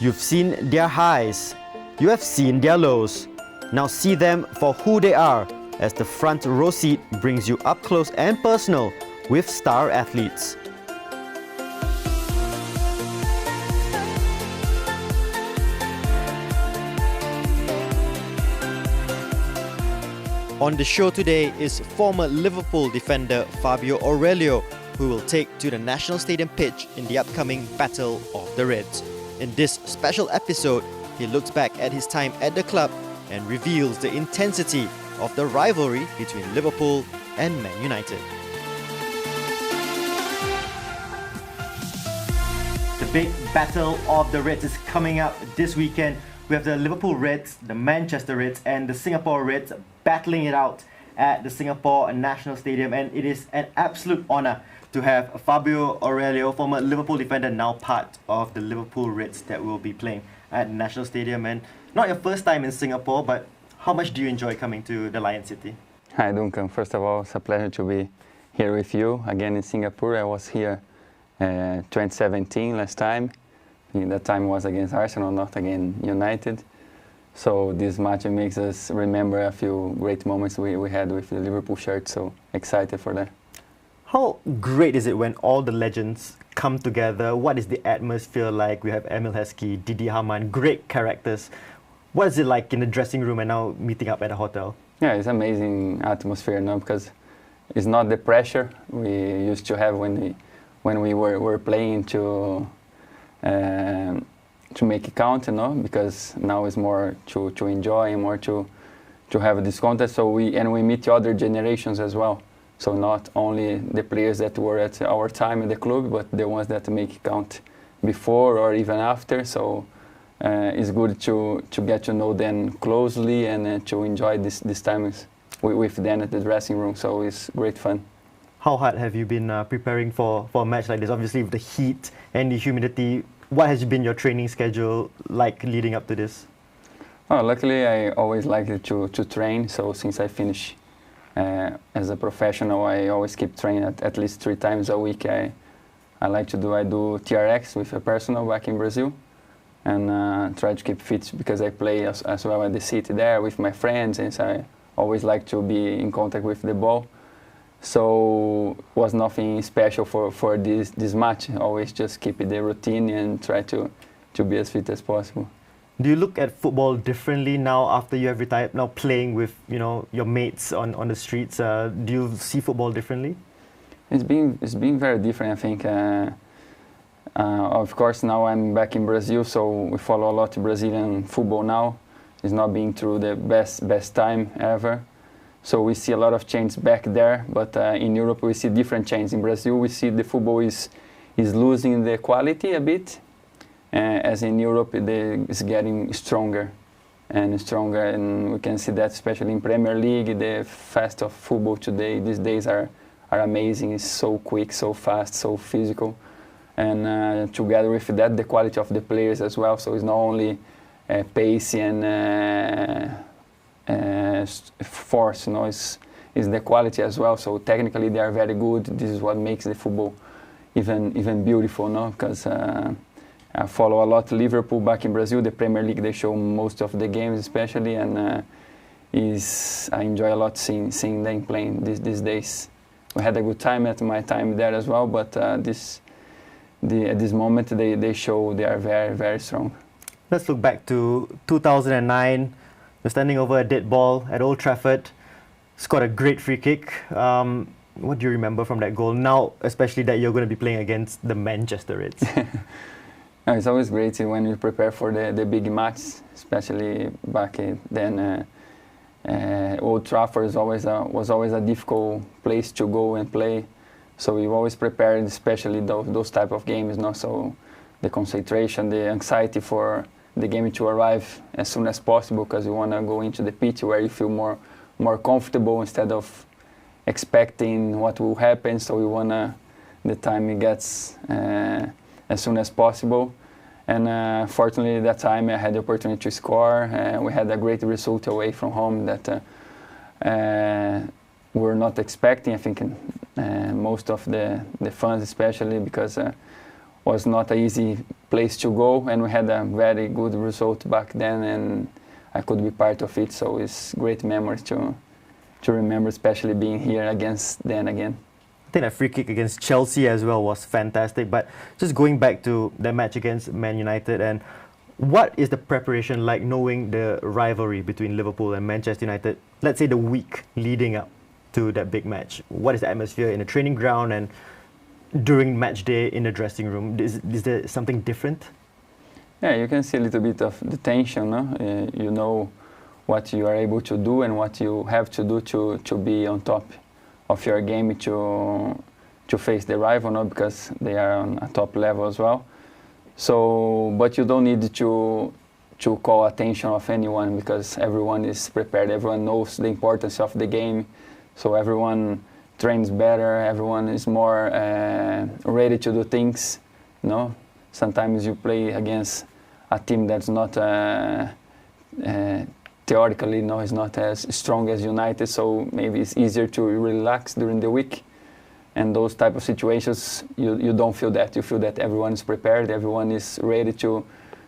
You've seen their highs, you have seen their lows. Now see them for who they are as the front row seat brings you up close and personal with star athletes. On the show today is former Liverpool defender Fabio Aurelio, who will take to the National Stadium pitch in the upcoming Battle of the Reds. In this special episode, he looks back at his time at the club and reveals the intensity of the rivalry between Liverpool and Man United. The big Battle of the Reds is coming up this weekend. We have the Liverpool Reds, the Manchester Reds and the Singapore Reds battling it out at the Singapore National Stadium, and it is an absolute honour to have Fabio Aurelio, former Liverpool defender, now part of the Liverpool Reds that will be playing at the National Stadium. And not your first time in Singapore, but how much do you enjoy coming to the Lion City? Hi Duncan, first of all, it's a pleasure to be here with you again in Singapore. I was here 2017 last time. That time was against Arsenal, not against United. So this match makes us remember a few great moments we had with the Liverpool shirt, so excited for that. How great is it when all the legends come together? What is the atmosphere like? We have Emil Heskey, Didi Hamann, great characters. What is it like in the dressing room and now meeting up at a hotel? Yeah, it's amazing atmosphere now because it's not the pressure we used to have when we were playing to make it count, because now it's more to enjoy and more to have this contest. So we meet other generations as well. So not only the players that were at our time in the club, but the ones that make it count before or even after. So it's good to get to know them closely and to enjoy this time with them at the dressing room. So it's great fun. How hard have you been preparing for a match like this? Obviously with the heat and the humidity, what has been your training schedule like leading up to this? Oh, luckily I always liked to train. So since I finished as a professional, I always keep training at least 3 times a week. I do TRX with a personal back in Brazil and try to keep fit because I play as well at the city there with my friends, and so I always like to be in contact with the ball. So it was nothing special for this match. I always just keep the routine and try to be as fit as possible. Do you look at football differently now after you have retired, now playing with your mates on the streets? Do you see football differently? It's been very different, I think. Of course, now I'm back in Brazil, so we follow a lot of Brazilian football now. It's not being through the best time ever. So we see a lot of change back there, but in Europe we see different change. In Brazil we see the football is losing the quality a bit, as in Europe it's getting stronger and stronger, and we can see that especially in Premier League. The fast of football these days are amazing. It's so quick, so fast, so physical, and together with that the quality of the players as well. So it's not only pace and force, is the quality as well. So technically they are very good. This is what makes the football even beautiful, because I follow a lot Liverpool back in Brazil. The Premier League, they show most of the games especially, and I enjoy a lot seeing them playing these days. We had a good time at my time there as well, but at this moment they show they are very, very strong. Let's look back to 2009. You're standing over a dead ball at Old Trafford, scored a great free kick. What do you remember from that goal now, especially that you're going to be playing against the Manchester Reds? It's always great when you prepare for the big match, especially back then. Old Trafford was always a difficult place to go and play, so we always prepared, especially those type of games. So the concentration, the anxiety for the game to arrive as soon as possible, because you want to go into the pitch where you feel more comfortable instead of expecting what will happen. So we want the time it gets as soon as possible. And fortunately, that time I had the opportunity to score. We had a great result away from home that we were not expecting. I think most of the fans, especially because was not an easy place to go, and we had a very good result back then, and I could be part of it. So it's great memories to remember, especially being here against them again. I think that free kick against Chelsea as well was fantastic. But just going back to the match against Man United, and what is the preparation like, knowing the rivalry between Liverpool and Manchester United? Let's say the week leading up to that big match. What is the atmosphere in the training ground and during match day in the dressing room? Is there something different? Yeah, you can see a little bit of the tension, no? You know what you are able to do and what you have to do to be on top of your game to face the rival, no? Because they are on a top level as well. So, but you don't need to call attention of anyone, because everyone is prepared. Everyone knows the importance of the game. So everyone trains better. Everyone is more ready to do things. No, sometimes you play against a team that's not theoretically, no, is not as strong as United. So maybe it's easier to relax during the week. And those type of situations, you don't feel that. You feel that everyone is prepared, everyone is ready to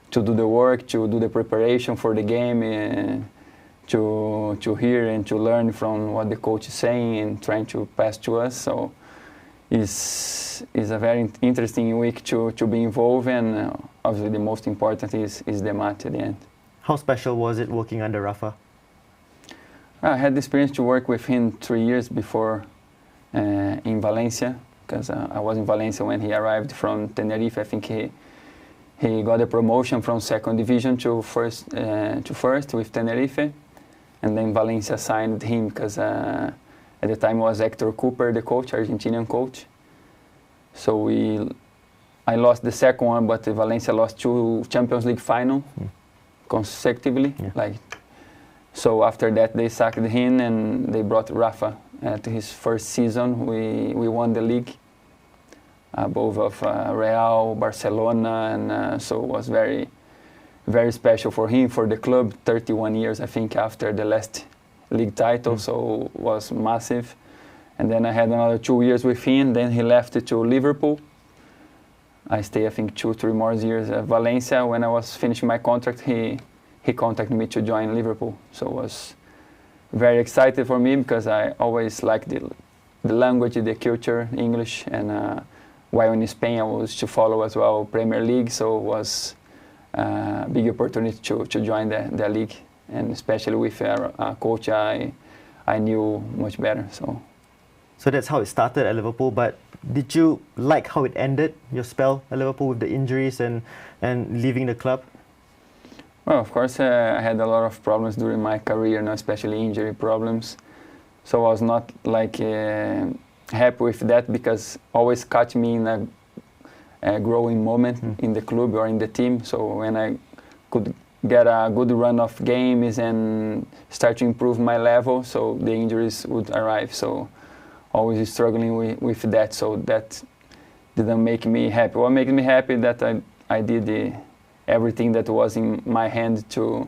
do the work, to do the preparation for the game, to hear and to learn from what the coach is saying and trying to pass to us. So it's a very interesting week to be involved, and obviously the most important is the match at the end. How special was it working under Rafa? I had the experience to work with him 3 years before in Valencia, because I was in Valencia when he arrived from Tenerife. I think he got a promotion from second division to first with Tenerife, and then Valencia signed him because at the time was Hector Cooper, the coach, Argentinian coach. So I lost the second one, but Valencia lost 2 Champions League final consecutively. Yeah. So after that they sacked him and they brought Rafa. To his first season, we won the league above of Real, Barcelona, and so it was very, very special for him, for the club. 31 years, I think, after the last league title, so it was massive. And then I had another 2 years with him. Then he left to Liverpool. I stayed, I think, 2-3 more years at Valencia. When I was finishing my contract, he contacted me to join Liverpool. So it was very excited for me, because I always liked the language, the culture, English, and while in Spain I was to follow as well Premier League, so it was a big opportunity to join the league, and especially with a coach I knew much better. So that's how it started at Liverpool, but did you like how it ended, your spell at Liverpool, with the injuries and leaving the club? Well, of course, I had a lot of problems during my career, especially injury problems. So I was not happy with that, because always caught me in a growing moment in the club or in the team. So when I could get a good run of games and start to improve my level, so the injuries would arrive. So always struggling with that. So that didn't make me happy. What made me happy that I did everything that was in my hand to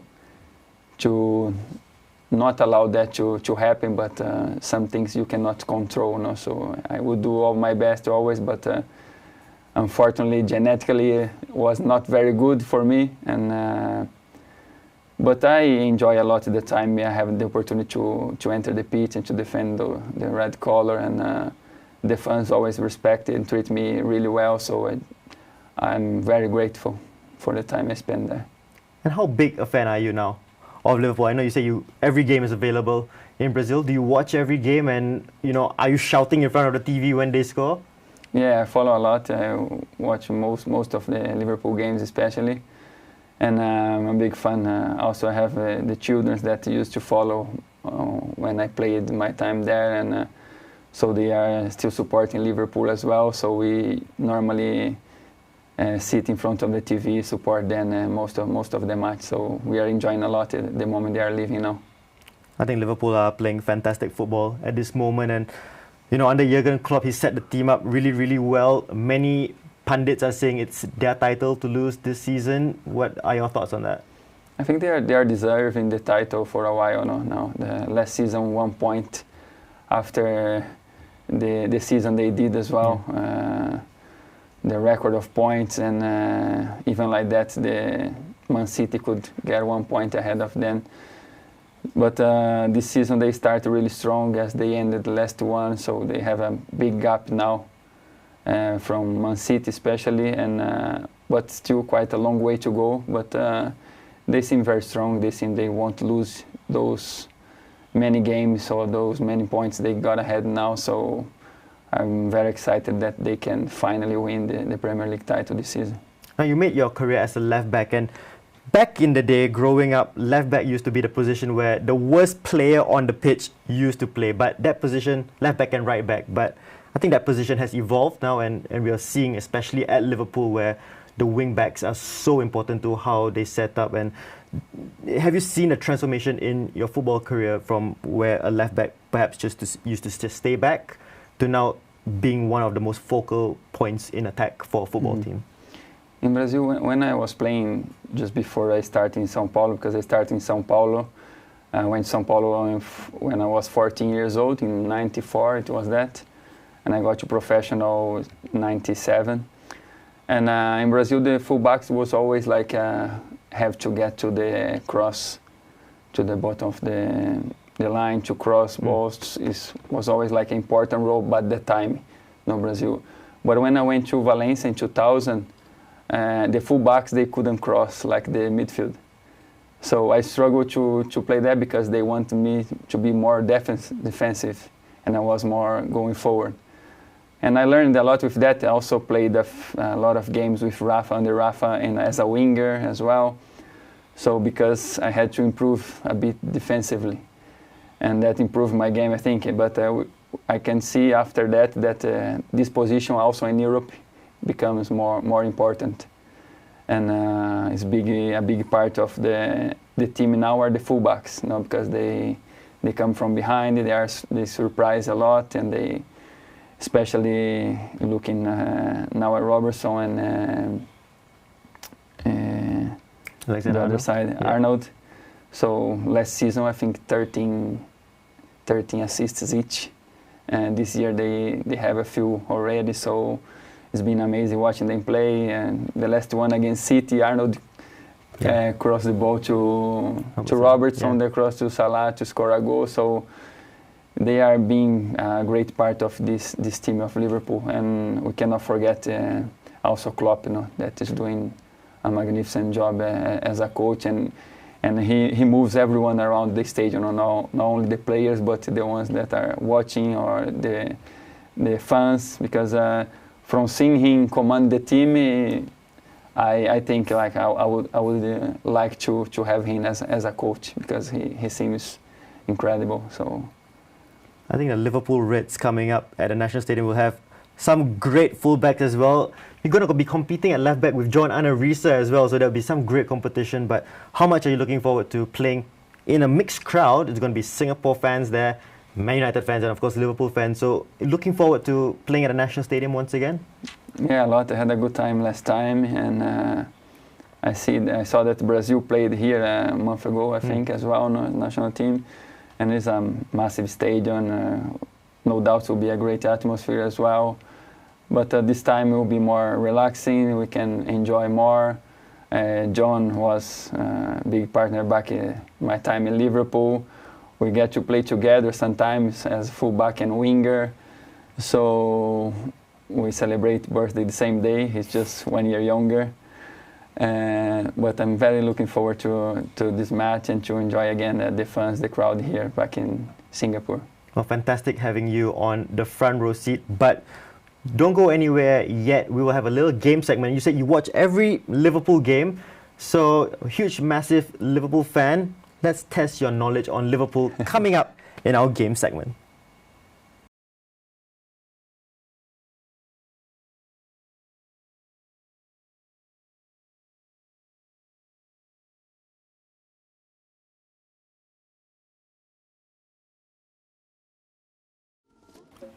not allow that to happen, but some things you cannot control. No? So I would do all my best always, but unfortunately, genetically, it was not very good for me. But I enjoy a lot of the time I have the opportunity to enter the pitch and to defend the red color, and the fans always respect it and treat me really well. So I'm very grateful for the time I spent there. And how big a fan are you now of Liverpool? I know you say every game is available in Brazil. Do you watch every game, and are you shouting in front of the TV when they score? Yeah, I follow a lot. I watch most of the Liverpool games, especially, and I'm a big fan. Also, I have the children that used to follow when I played my time there, and so they are still supporting Liverpool as well. So we normally sit in front of the TV, support them most of the match. So we are enjoying a lot at the moment they are leaving now. I think Liverpool are playing fantastic football at this moment, and under Jurgen Klopp, he set the team up really, really well. Many pundits are saying it's their title to lose this season. What are your thoughts on that? I think they are deserving the title for a while now. The last season, 1 point after the season they did as well. the record of points, and even like that, the Man City could get 1 point ahead of them. But this season they started really strong as they ended the last one, so they have a big gap now from Man City especially, and but still quite a long way to go. But they seem very strong. They seem they won't lose those many games or those many points they got ahead now. So I'm very excited that they can finally win the Premier League title this season. Now, you made your career as a left back, and back in the day, growing up, left back used to be the position where the worst player on the pitch used to play. But that position, left back and right back, but I think that position has evolved now, and we are seeing, especially at Liverpool, where the wing backs are so important to how they set up. And have you seen a transformation in your football career from where a left back perhaps used to just stay back to now being one of the most focal points in attack for a football team? In Brazil, when I was playing just before I started in São Paulo, because I started in São Paulo, I went to São Paulo when I was 14 years old, in 94 it was that, and I got to professional 97. And in Brazil, the fullbacks was always like have to get to the cross, to the bottom of the line to cross balls. Was always like an important role by that time, no Brazil. But when I went to Valencia in 2000, the fullbacks, they couldn't cross like the midfield. So I struggled to play that because they wanted me to be more defensive, and I was more going forward. And I learned a lot with that. I also played a lot of games with Rafa, under Rafa, and as a winger as well. So because I had to improve a bit defensively, and that improved my game, I think. But I can see after that this position also in Europe becomes more important, and it's a big part of the team now are the fullbacks, because they come from behind, they surprise a lot, and they, especially looking now at Robertson and the other side, yeah. Arnold. So last season I think 13 assists each, and this year they have a few already. So it's been amazing watching them play. And the last one against City, Arnold crossed the ball to Robertson, the cross to Salah to score a goal. So they are being a great part of this team of Liverpool. And we cannot forget also Klopp, that is doing a magnificent job as a coach. And he moves everyone around the stadium, not only the players, but the ones that are watching or the fans, because from seeing him command the team, I think like I would like to have him as a coach, because he seems incredible. So I think the Liverpool Reds coming up at the National Stadium will have some great fullbacks as well. You're going to be competing at left back with John Anarisa as well, so there'll be some great competition. But how much are you looking forward to playing in a mixed crowd? It's going to be Singapore fans there, Man United fans, and of course Liverpool fans. So looking forward to playing at the National Stadium once again? Yeah, a lot. I had a good time last time, and I saw that Brazil played here a month ago, I think, as well, on the national team. And it's a massive stadium. No doubt it will be a great atmosphere as well. But this time it will be more relaxing. We can enjoy more. John was a big partner back in my time in Liverpool. We get to play together sometimes as fullback and winger. So we celebrate birthday the same day. He's just 1 year younger. But I'm very looking forward to this match and to enjoy again the fans, the crowd here back in Singapore. Well, fantastic having you on the front row seat. But don't go anywhere yet. We will have a little game segment. You said you watch every Liverpool game. So, a huge, massive Liverpool fan. Let's test your knowledge on Liverpool coming up in our game segment.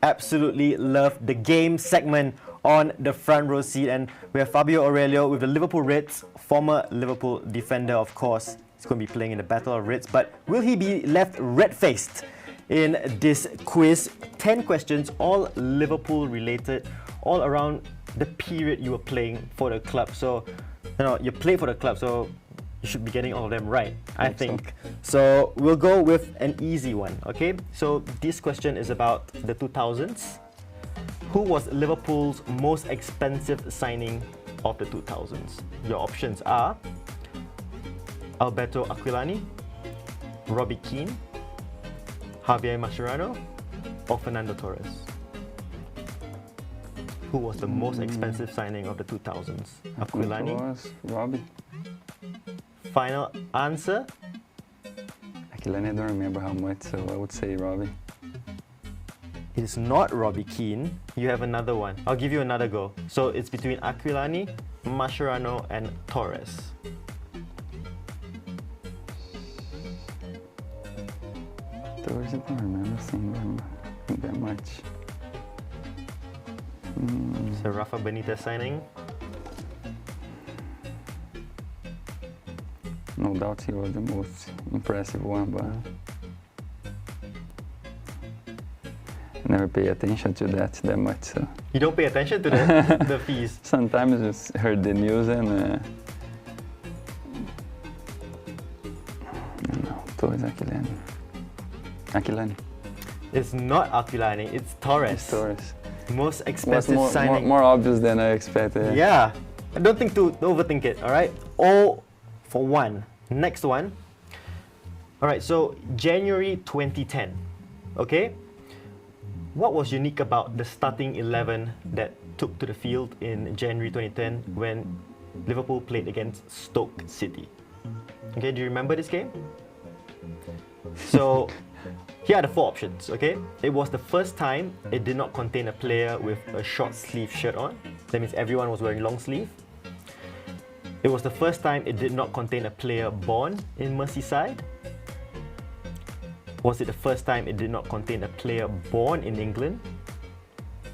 Absolutely love the game segment on the front row seat, and we have Fabio Aurelio with the Liverpool Reds, former Liverpool defender, of course. He's going to be playing in the Battle of Reds, but will he be left red-faced in this quiz? 10 questions, all Liverpool related, all around the period you were playing for the club. So, you play for the club, so you should be getting all of them right, I think. So we'll go with an easy one, okay? So this question is about the 2000s. Who was Liverpool's most expensive signing of the 2000s? Your options are Alberto Aquilani, Robbie Keane, Javier Mascherano, or Fernando Torres? Who was the most expensive signing of the 2000s? Aquilani? Torres, Robbie. Final answer? Aquilani, I don't remember how much, so I would say Robbie. It is not Robbie Keane. You have another one. I'll give you another go. So it's between Aquilani, Mascherano, and Torres. Torres, I don't remember seeing them that much. So Rafa Benitez signing. No doubt he was the most impressive one, but never pay attention to that much. So You don't pay attention to the fees. sometimes just heard the news and no, Torres, Aquilani. Aquilani. It's not Aquilani, it's Torres. It's Torres. Most Was expensive signing. more obvious than I expected. Yeah. Don't overthink it, alright? 0 for 1. Next one. Alright, so January 2010. Okay? What was unique about the starting 11 that took to the field in January 2010 when Liverpool played against Stoke City? Okay, do you remember this game? So, here are the 4 options, okay? It was the first time it did not contain a player with a short sleeve shirt on. That means everyone was wearing long sleeve. It was the first time it did not contain a player born in Merseyside. Was it the first time it did not contain a player born in England?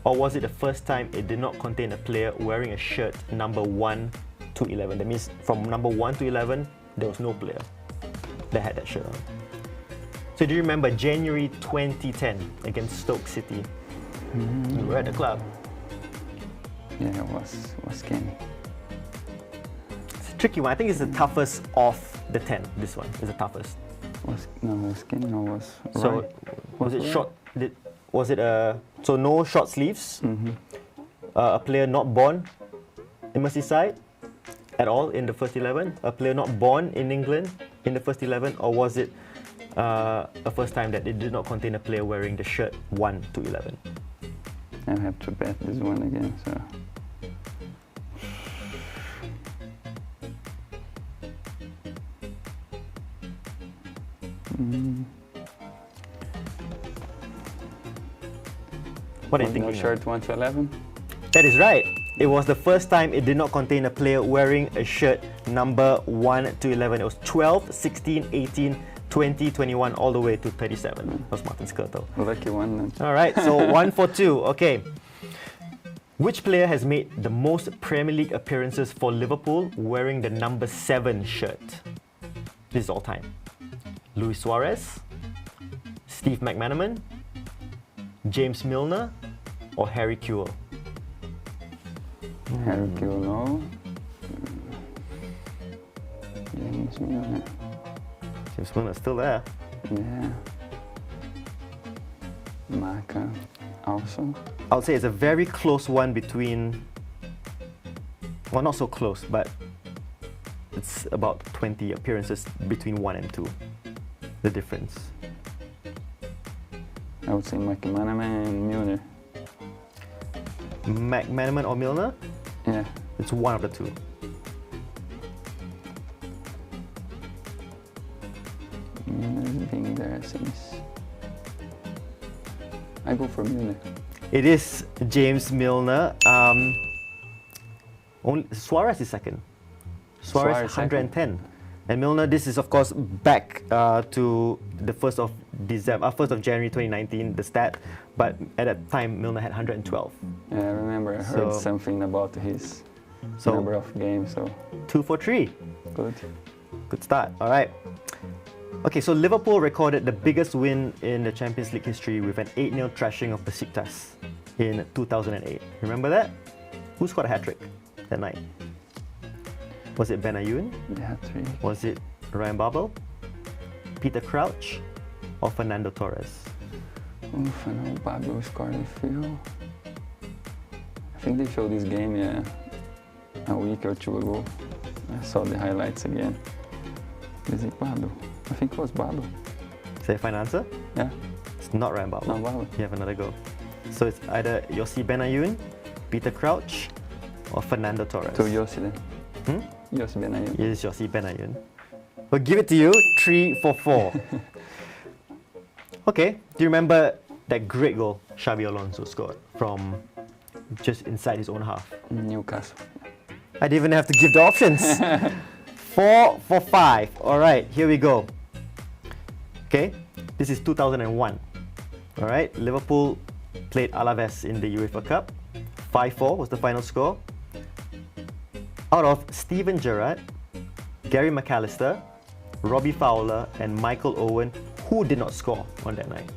Or was it the first time it did not contain a player wearing a shirt number 1 to 11? That means from number 1 to 11, there was no player that had that shirt on. So do you remember January 2010 against Stoke City? You were at the club. Yeah, it was Kenny. It's a tricky one. I think it's the toughest of the 10. This one is the toughest. Was Kenny or was So Roy? was it Roy? short? Was it so no short sleeves? A player not born in Merseyside at all in the first 11? A player not born in England in the first 11? Or was it a first time that it did not contain a player wearing the shirt 1 to 11? I have to bet this one again. So What are you no thinking? shirt 1 to 11. That is right. It was the first time it did not contain a player wearing a shirt number 1 to 11. It was 12, 16, 18, 20, 21, all the way to 37. That was Martin Skirtle. Lucky one. All right, so 1 for 2. Okay. Which player has made the most Premier League appearances for Liverpool wearing the number 7 shirt? This is all time. Luis Suarez, Steve McManaman, James Milner, or Harry Kewell? Harry Kewell, no. James Milner. James Milner's still there. Yeah. Maka also. I would say it's a very close one between, well, not so close, but it's about 20 appearances between 1 and 2. The difference. I would say McManaman and Milner. McManaman or Milner? Yeah. It's one of the two. Milner's been there since. I go for Milner. It is James Milner. Suarez is second. Suarez 110. And Milner, this is of course back to the 1st of December, 1st of January 2019, the stat. But at that time, Milner had 112. Yeah, I remember I heard something about his number of games. So 2 for 3. good. Good start. All right. Okay, so Liverpool recorded the biggest win in the Champions League history with an 8-0 thrashing of Besiktas in 2008. Remember that? Who scored a hat-trick that night? Was it Benayoun? The hat-trick. Was it Ryan Babel? Peter Crouch? Or Fernando Torres? Oof, I know Fabio scored a few. I think they showed this game, a week or two ago. I saw the highlights again. Is it Babel? I think it was Babel. Is that your final answer? Yeah, It's not Ryan Babel. not Babel. You have another go. So it's either Yossi Benayoun, Peter Crouch, or Fernando Torres. To Yossi then. Hmm? Yossi Benayoun. It is Yossi Benayoun. We'll give it to you, 3 for 4. Okay, do you remember that great goal Xabi Alonso scored from just inside his own half? Newcastle. I didn't even have to give the options. 4 for 5. All right, here we go. Okay, this is 2001. All right, Liverpool played Alaves in the UEFA Cup. 5-4 was the final score. Out of Steven Gerrard, Gary McAllister, Robbie Fowler, and Michael Owen, who did not score on that night?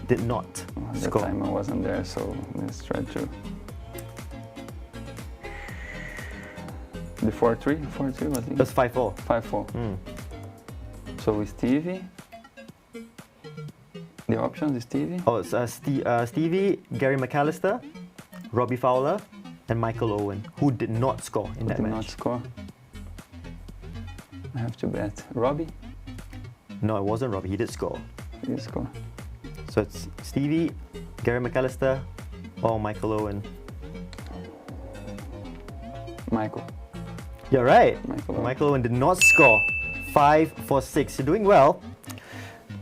Did not At that score. time I wasn't there, so let's try to. The 4-3? 4-3 was It it? was 5-4. 5-4. Mm. So with Stevie. The options is Stevie. Oh, it's Stevie, Gary McAllister, Robbie Fowler, and Michael Owen, who did not score in that Did match. not score. I have to bet. Robbie? No, it wasn't Robbie. He did score. He did score. So it's Stevie, Gary McAllister, or Michael Owen. Michael. You're right. Michael Owen. Michael Owen did not score. 5 for 6. You're doing well.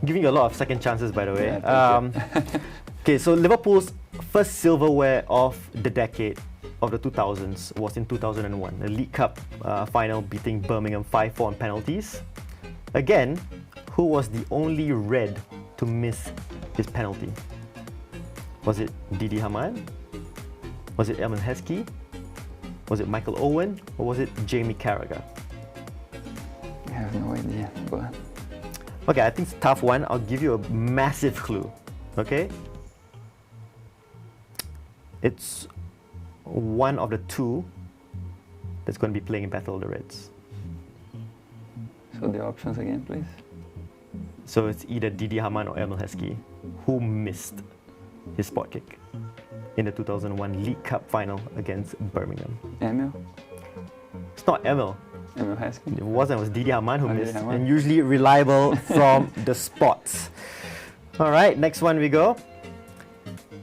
Giving you a lot of second chances, by the way. Yeah, thank Okay, so Liverpool's first silverware of the decade of the 2000s was in 2001, the League Cup final beating Birmingham 5-4 on penalties. Again, who was the only red to miss his penalty? Was it Didi Hamann? Was it Elman Heskey? Was it Michael Owen? Or was it Jamie Carragher? I have no idea, but Okay, I think it's a tough one. I'll give you a massive clue. Okay? It's one of the two that's going to be playing in Battle of the Reds. so the options again, please. So it's either Didi Hamann or Emil Heskey who missed his spot kick in the 2001 League Cup final against Birmingham. Emil? It's not Emil. Emil Heskey? It wasn't. It was Didi Hamann who Oh, Didi missed, Hamann. and usually reliable from the spots. All right, next one we go.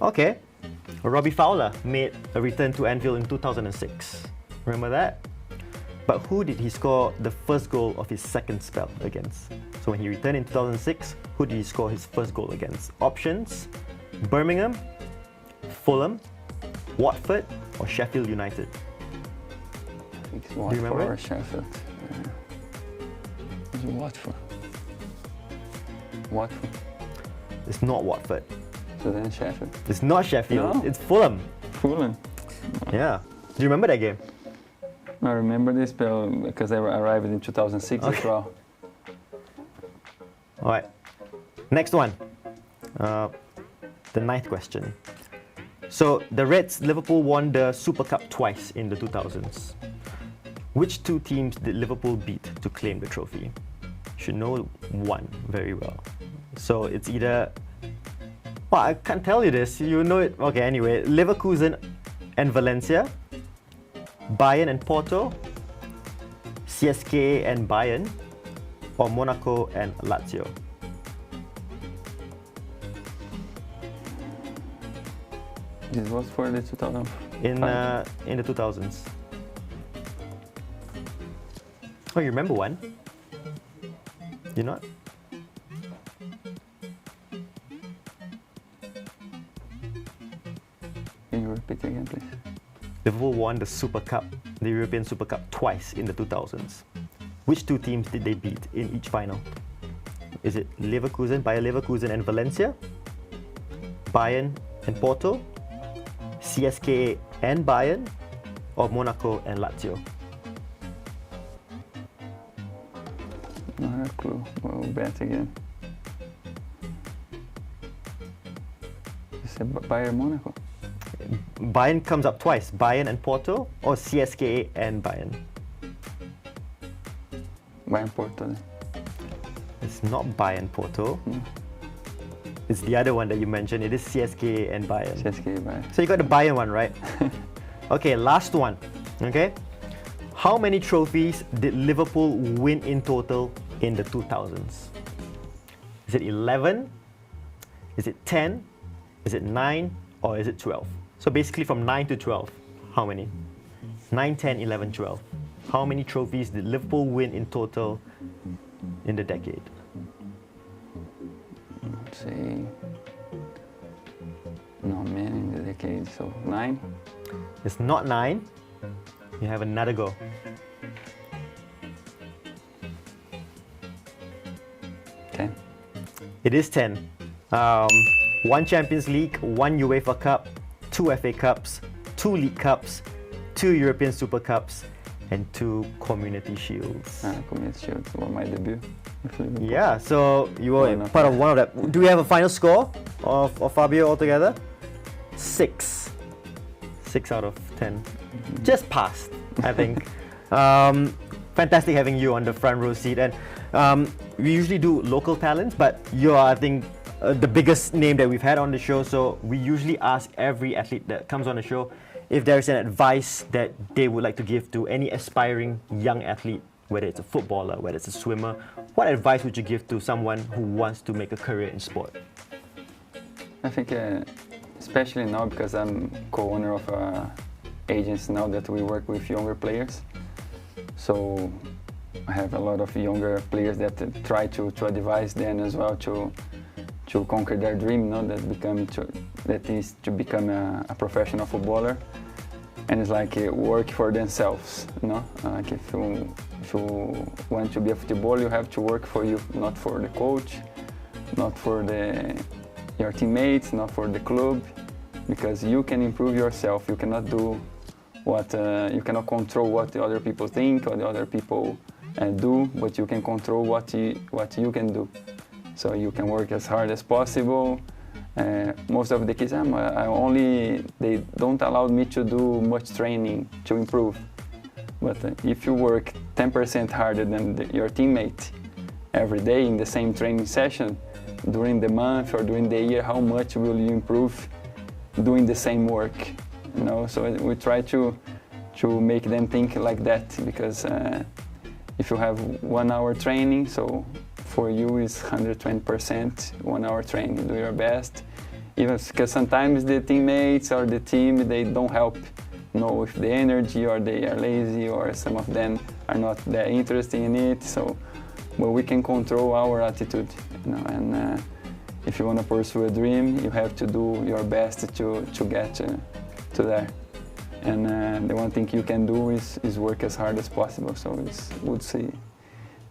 Okay, Robbie Fowler made a return to Anfield in 2006. Remember that? But who did he score the first goal of his second spell against? So when he returned in 2006, who did he score his first goal against? Options: Birmingham, Fulham, Watford, or Sheffield United. I think it's you Watford remember or it? Sheffield. It's Watford. Watford. It's not Watford. So then Sheffield. It's not Sheffield. No. It's Fulham. Fulham. Yeah. Do you remember that game? I remember this spell because I arrived in 2006 as Okay. well. All right. Next one. The ninth question. So the Reds, Liverpool won the Super Cup twice in the 2000s. Which two teams did Liverpool beat to claim the trophy? Should know one very well. So it's either, well, I can't tell you this. You know it. Okay, anyway, Leverkusen and Valencia, Bayern and Porto, CSKA and Bayern, or Monaco and Lazio. This was for the 2000. In the 2000s. Oh, you remember one? You not? Can you repeat again, please? Liverpool won the Super Cup, the European Super Cup, twice in the 2000s. Which two teams did they beat in each final? Is it Leverkusen, Bayer Leverkusen and Valencia, Bayern and Porto, CSKA and Bayern, or Monaco and Lazio? Not a clue. We'll bet again. You said Bayern Monaco? Bayern comes up twice, Bayern and Porto, or CSKA and Bayern? Bayern Porto. It's not Bayern Porto. It's the other one that you mentioned. It is CSKA and Bayern. CSKA Bayern. So you got the Bayern one, right? Okay, last one. Okay. How many trophies did Liverpool win in total in the 2000s? Is it 11? Is it 10? Is it 9? Or is it 12? So basically from 9 to 12, how many? 9, 10, 11, 12. How many trophies did Liverpool win in total in the decade? Let's see. Not many in the decade, so 9? It's not 9. You have another go. 10. It is 10. One Champions League, one UEFA Cup, 2 FA Cups, 2 League Cups, 2 European Super Cups, and 2 Community Shields. Community Shield for my debut. Yeah, so you were part of one of that. Do we have a final score of Fabio altogether? 6. 6 out of 10. Just passed, I think. Fantastic having you on the front row seat. And we usually do local talents, but you are, I think, the biggest name that we've had on the show. So we usually ask every athlete that comes on the show if there is an advice that they would like to give to any aspiring young athlete, whether it's a footballer, whether it's a swimmer. What advice would you give to someone who wants to make a career in sport? I think, especially now because I'm co-owner of agency now that we work with younger players. So I have a lot of younger players that try to advise them as well to conquer their dream, that is to become a professional footballer. And it's like work for themselves, Like if you want to be a footballer, you have to work for you, not for the coach, not for your teammates, not for the club, because you can improve yourself. You cannot do you cannot control what the other people think or the other people do, but you can control what you can do. So you can work as hard as possible. Most of the kids, they don't allow me to do much training to improve. But if you work 10% harder than your teammate every day in the same training session, during the month or during the year, how much will you improve doing the same work? So we try to make them think like that, because if you have 1 hour training, so for you is 120% 1 hour training. Do your best, even because sometimes the teammates or the team, they don't help, with the energy, or they are lazy, or some of them are not that interested in it. So, but we can control our attitude, and if you want to pursue a dream, you have to do your best to get to there. And the one thing you can do is work as hard as possible. So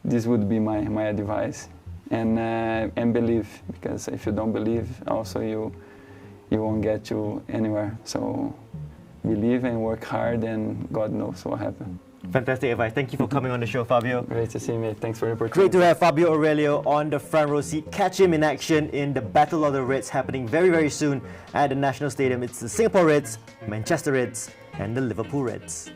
this would be my advice, and believe, because if you don't believe, also you won't get to anywhere. So believe and work hard, and God knows what happens. Fantastic advice. Thank you for coming on the show, Fabio. Great to see you, mate. Thanks for the opportunity. Great to have Fabio Aurelio on the front row seat. Catch him in action in the Battle of the Reds happening very, very soon at the National Stadium. It's the Singapore Reds, Manchester Reds, and the Liverpool Reds.